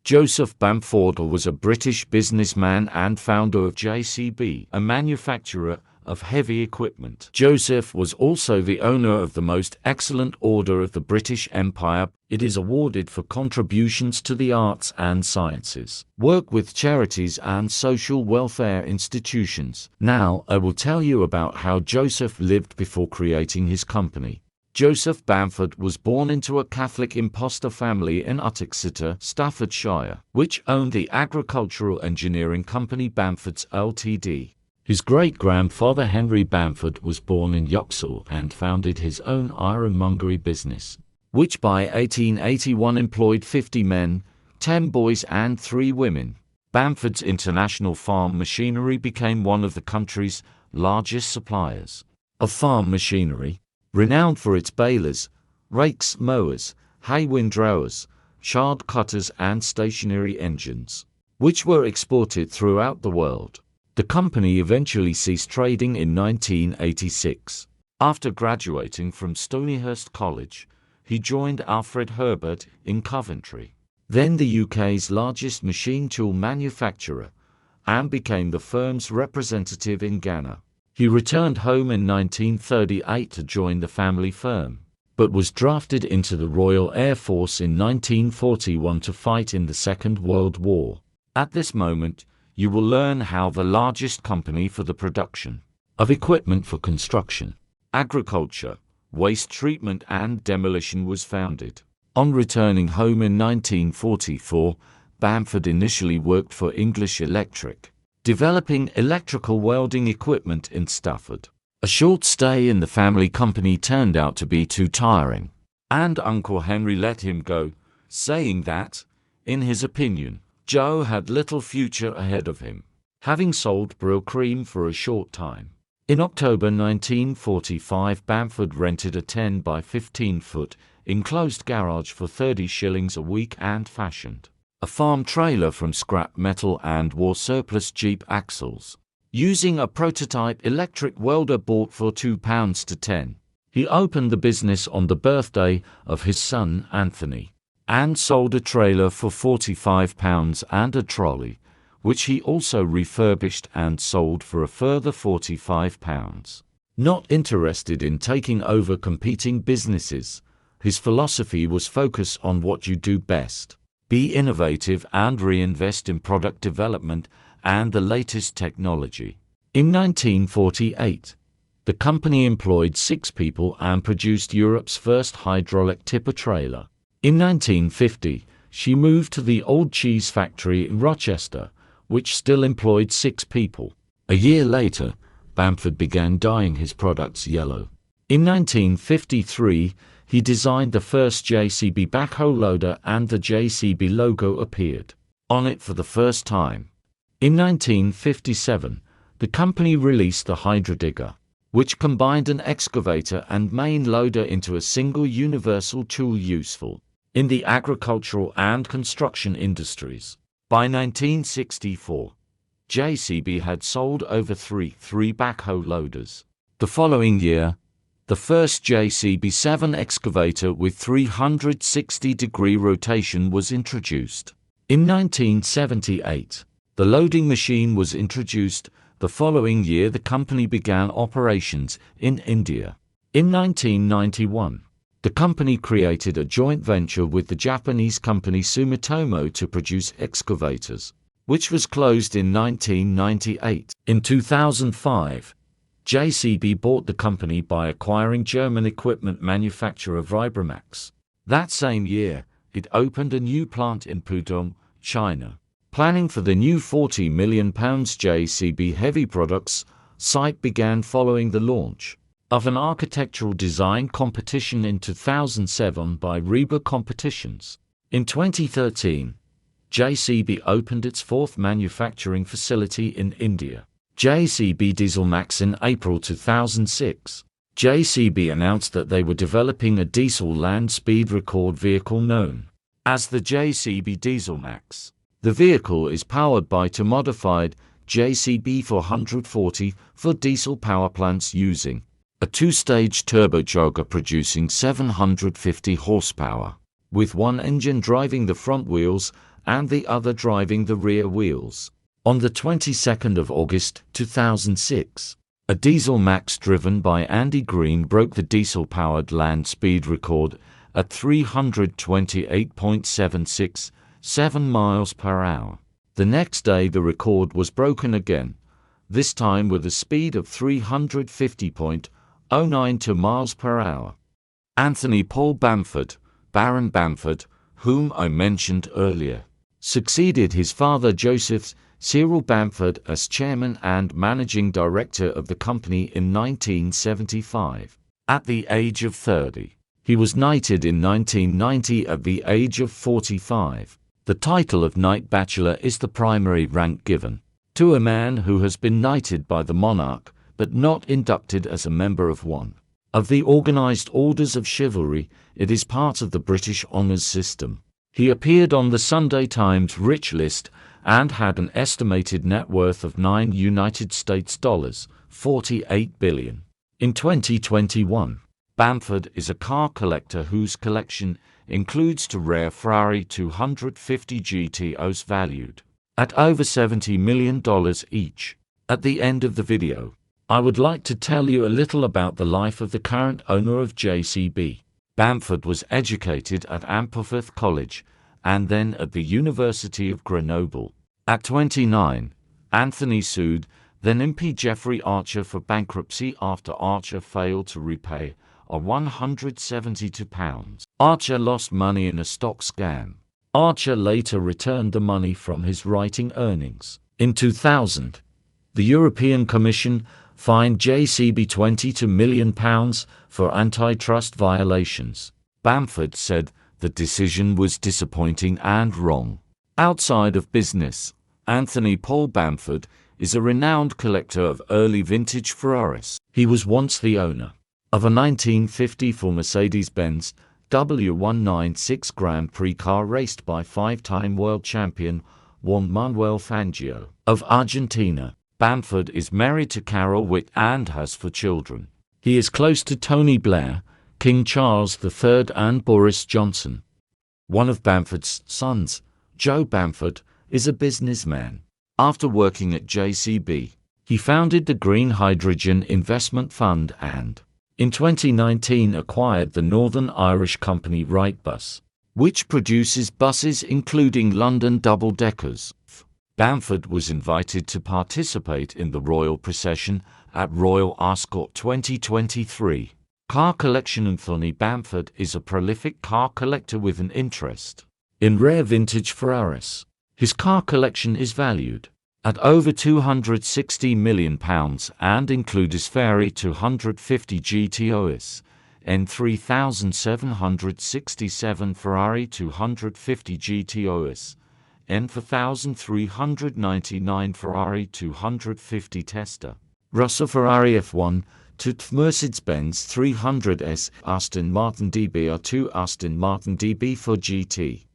Joseph Bamford was a British businessman and founder of JCB, a manufacturer of heavy equipment. Joseph was also the owner of the Most Excellent Order of the British Empire. It is awarded for contributions to the arts and sciences, work with charities and social welfare institutions. Now, I will tell you about how Joseph lived before creating his company. Joseph Bamford was born into a Catholic imposter family in Uttoxeter, Staffordshire, which owned the agricultural engineering company Bamford's Ltd. His great-grandfather Henry Bamford was born in Yoxall and founded his own ironmongery business, which by 1881 employed 50 men, 10 boys and 3 women. Bamford's International Farm Machinery became one of the country's largest suppliers of farm machinery, renowned for its balers, rakes, mowers, hay windrowers, shard cutters and stationary engines, which were exported throughout the world. The company eventually ceased trading in 1986. After graduating from Stonyhurst College, he joined Alfred Herbert in Coventry, then the UK's largest machine tool manufacturer, and became the firm's representative in Ghana. He returned home in 1938 to join the family firm, but was drafted into the Royal Air Force in 1941 to fight in the Second World War. At this moment, you will learn how the largest company for the production of equipment for construction, agriculture, waste treatment and demolition was founded. On returning home in 1944, Bamford initially worked for English Electric, developing electrical welding equipment in Stafford. A short stay in the family company turned out to be too tiring, and Uncle Henry let him go, saying that, in his opinion, Joe had little future ahead of him, having sold Brill cream for a short time. In October 1945, Bamford rented a 10 by 15 foot enclosed garage for 30 shillings a week and fashioned a farm trailer from scrap metal and wore surplus Jeep axles, using a prototype electric welder bought for £2 to 10. He opened the business on the birthday of his son Anthony, and sold a trailer for £45 and a trolley, which he also refurbished and sold for a further £45. Not interested in taking over competing businesses, his philosophy was focus on what you do best. Be innovative and reinvest in product development and the latest technology. In 1948, the company employed 6 people and produced Europe's first hydraulic tipper trailer. In 1950, she moved to the old cheese factory in Rochester, which still employed 6 people. A year later, Bamford began dyeing his products yellow. In 1953, he designed the first JCB backhoe loader and the JCB logo appeared on it for the first time. In 1957, the company released the Hydra Digger, which combined an excavator and main loader into a single universal tool useful in the agricultural and construction industries. By 1964, JCB had sold over 3 backhoe loaders. The following year, the first JCB 7 excavator with 360-degree rotation was introduced. In 1978, the loading machine was introduced. The following year, the company began operations in India. In 1991, the company created a joint venture with the Japanese company Sumitomo to produce excavators, which was closed in 1998. In 2005, JCB bought the company by acquiring German equipment manufacturer RICHEST. That same year, it opened a new plant in Pudong, China. Planning for the new £40 million JCB Heavy Products site began following the launch of an architectural design competition in 2007 by Reba Competitions. In 2013, JCB opened its 4th manufacturing facility in India, JCB Dieselmax. In April 2006, JCB announced that they were developing a diesel land speed record vehicle known as the JCB Dieselmax. The vehicle is powered by two modified JCB 440 for diesel power plants using a 2-stage turbocharger producing 750 horsepower, with one engine driving the front wheels and the other driving the rear wheels. On the 22nd of August 2006, a Dieselmax driven by Andy Green broke the diesel-powered land speed record at 328.767 miles per hour. The next day the record was broken again, this time with a speed of 350.092 miles per hour. Anthony Paul Bamford, Baron Bamford, whom I mentioned earlier, succeeded his father Joseph Cyril Bamford as chairman and managing director of the company in 1975. At the age of 30, he was knighted in 1990 at the age of 45. The title of Knight Bachelor is the primary rank given to a man who has been knighted by the monarch but not inducted as a member of one of the organized orders of chivalry. It is part of the British honours system. He appeared on the Sunday Times Rich List and had an estimated net worth of $9 48 billion. In 2021, Bamford is a car collector whose collection includes two rare Ferrari 250 GTOs valued at over $70 million each. At the end of the video, I would like to tell you a little about the life of the current owner of JCB. Bamford was educated at Ampleforth College and then at the University of Grenoble. At 29, Anthony sued then MP Geoffrey Archer for bankruptcy after Archer failed to repay a £172. Archer lost money in a stock scam. Archer later returned the money from his writing earnings. In 2000, the European Commission fined JCB £22 million for antitrust violations. Bamford said the decision was disappointing and wrong. Outside of business, Anthony Paul Bamford is a renowned collector of early vintage Ferraris. He was once the owner of a 1954 Mercedes-Benz W196 Grand Prix car raced by five-time world champion Juan Manuel Fangio of Argentina. Bamford is married to Carol Witt and has 4 children. He is close to Tony Blair, King Charles III and Boris Johnson. One of Bamford's sons, Joe Bamford, is a businessman. After working at JCB, he founded the Green Hydrogen Investment Fund and, in 2019, acquired the Northern Irish company Wrightbus, which produces buses including London double-deckers. Bamford was invited to participate in the royal procession at Royal Ascot 2023. Car collection. Anthony Bamford is a prolific car collector with an interest in rare vintage Ferraris. His car collection is valued at over £260 million and includes Ferrari 250 GTOs, N3767 Ferrari 250 GTOs, N4399 Ferrari 250 Testa, Russell Ferrari F1, Mercedes-Benz 300S, Aston Martin DBR2, Aston Martin DB4 GT.